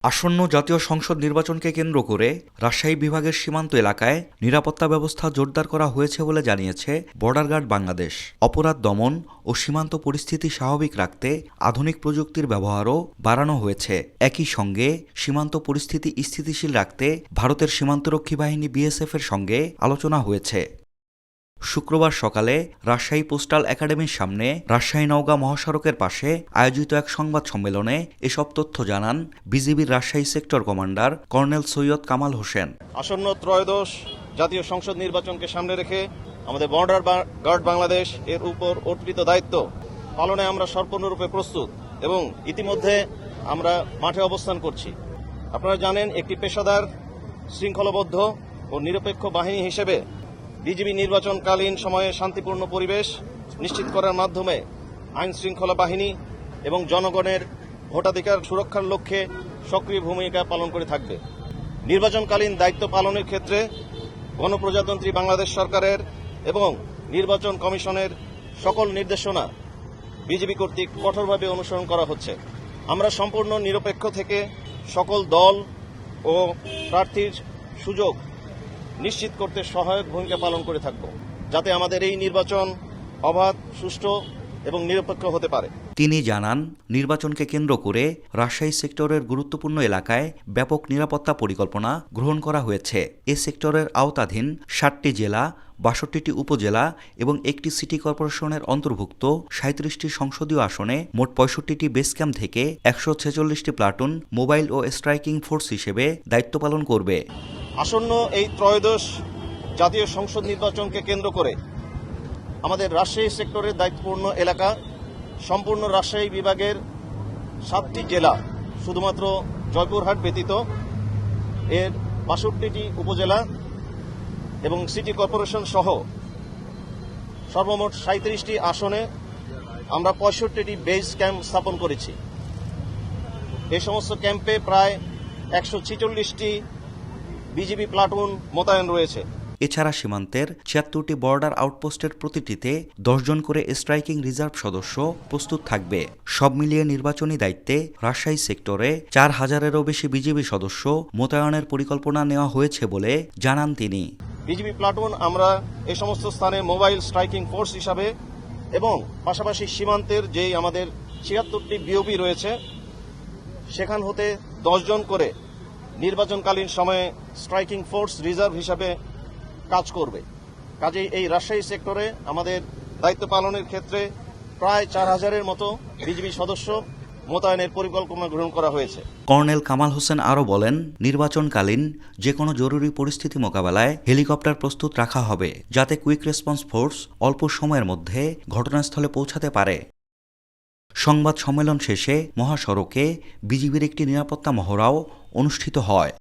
আসন্ন জাতীয় সংসদ নির্বাচনকে কেন্দ্র করে রাজশাহী বিভাগের সীমান্ত এলাকায় নিরাপত্তা ব্যবস্থা জোরদার করা হয়েছে বলে জানিয়েছে বর্ডার গার্ড বাংলাদেশ। অপরাধ দমন ও সীমান্ত পরিস্থিতি স্বাভাবিক রাখতে আধুনিক প্রযুক্তির ব্যবহারও বাড়ানো হয়েছে। একই সঙ্গে সীমান্ত পরিস্থিতি স্থিতিশীল রাখতে ভারতের সীমান্তরক্ষী বাহিনী বিএসএফ এর সঙ্গে আলোচনা হয়েছে। শুক্রবার সকালে রাজশাহী পোস্টাল একাডেমির সামনে রাজশাহী-নওগাঁ মহাসড়কের পাশে আয়োজিত এক সংবাদ সম্মেলনে এসব তথ্য জানান বিজিবির Rajshahi sector commander colonel Syed Kamal Hossain. আসন্ন ত্রয়োদশ জাতীয় সংসদ নির্বাচনকে সামনে রেখে আমাদের বর্ডার গার্ড বাংলাদেশ এর উপর অর্পিত দায়িত্ব পালনে আমরা সম্পূর্ণরূপে প্রস্তুত এবং ইতিমধ্যে আমরা মাঠে অবস্থান করছি। আপনারা জানেন, একটি পেশাদার, শৃঙ্খলাবদ্ধ ও নিরপেক্ষ বাহিনী হিসেবে বিজিবি নির্বাচনকালীন সময়ে শান্তিপূর্ণ পরিবেশ নিশ্চিত করার মাধ্যমে আইন শৃঙ্খলা বাহিনী এবং জনগণের ভোটাধিকার সুরক্ষার লক্ষ্যে সক্রিয় ভূমিকা পালন করে থাকবে। নির্বাচনকালীন দায়িত্ব পালনের ক্ষেত্রে গণপ্রজাতন্ত্রী বাংলাদেশ সরকারের এবং নির্বাচন কমিশনের সকল নির্দেশনা বিজিবি কর্তৃক কঠোরভাবে অনুসরণ করা হচ্ছে। আমরা সম্পূর্ণ নিরপেক্ষ থেকে সকল দল ও প্রার্থীর সুযোগ নিশ্চিত করতে সহায়ক ভূমিকা পালন করে থাকব, যাতে আমাদের এই নির্বাচন অবাধ, সুষ্ঠু এবং নিরপেক্ষ হতে পারে। তিনি জানান, নির্বাচনকে কেন্দ্র করে রাজশাহী সেক্টরের গুরুত্বপূর্ণ এলাকায় ব্যাপক নিরাপত্তা পরিকল্পনা গ্রহণ করা হয়েছে। এ সেক্টরের আওতাধীন ৭টি জেলা, ৬২টি উপজেলা এবং একটি সিটি কর্পোরেশনের অন্তর্ভুক্ত ৩৭টি সংসদীয় আসনে মোট ৬৫টি বেস ক্যাম্প থেকে ১৪৬টি প্লাটুন মোবাইল ও স্ট্রাইকিং ফোর্স হিসেবে দায়িত্ব পালন করবে। আসন্ন এই ত্রয়োদশ জাতীয় সংসদ নির্বাচনকে কেন্দ্র করে আমাদের রাজশাহী সেক্টরের দায়িত্বপূর্ণ এলাকা সম্পূর্ণ রাজশাহী বিভাগের ৭টি জেলা, শুধুমাত্র জয়পুরহাট ব্যতীত এর ৬২টি উপজেলা এবং সিটি কর্পোরেশন সহ সর্বমোট ৩৭টি আসনে আমরা ৬৫টি বেস ক্যাম্প স্থাপন করেছি। এই সমস্ত ক্যাম্পে প্রায় ১৪৬টি বিজিবি প্লাটুন মোতায়েন রয়েছে। এছাড়া সীমান্তের ৭৬টি বর্ডার আউটপোস্টের প্রতিটিতে ১০ জন করে স্ট্রাইকিং রিজার্ভ সদস্য প্রস্তুত থাকবে। সব মিলিয়ে নির্বাচনী দায়িত্বে রাজশাহী সেক্টরে ৪,০০০-এরও বেশি বিজিবি সদস্য মোতায়েনের পরিকল্পনা নেওয়া হয়েছে বলে জানান তিনি। বিজিবি প্লাটুন আমরা এই সমস্ত স্থানে মোবাইল স্ট্রাইকিং ফোর্স হিসাবে এবং পাশাপাশি সীমান্তের যেই আমাদের ৭৬টি বিওপি রয়েছে সেখান হতে ১০ জন করে নির্বাচনকালীন সময়ে স্ট্রাইকিং ফোর্স রিজার্ভ হিসাবে কাজ করবে। কাজেই এই রাজশাহী সেক্টরে আমাদের দায়িত্ব পালনের ক্ষেত্রে প্রায় ৪,০০০-এর মতো বিজিবি সদস্য মোতায়েনের পরিকল্পনা গ্রহণ করা হয়েছে। কর্নেল কামাল হোসেন আরও বলেন, নির্বাচনকালীন যে কোনো জরুরি পরিস্থিতি মোকাবেলায় হেলিকপ্টার প্রস্তুত রাখা হবে, যাতে কুইক রেসপন্স ফোর্স অল্প সময়ের মধ্যে ঘটনাস্থলে পৌঁছাতে পারে। সংবাদ সম্মেলন শেষে মহাসড়কে বিজিবির একটি নিরাপত্তা মহড়াও অনুষ্ঠিত হয়।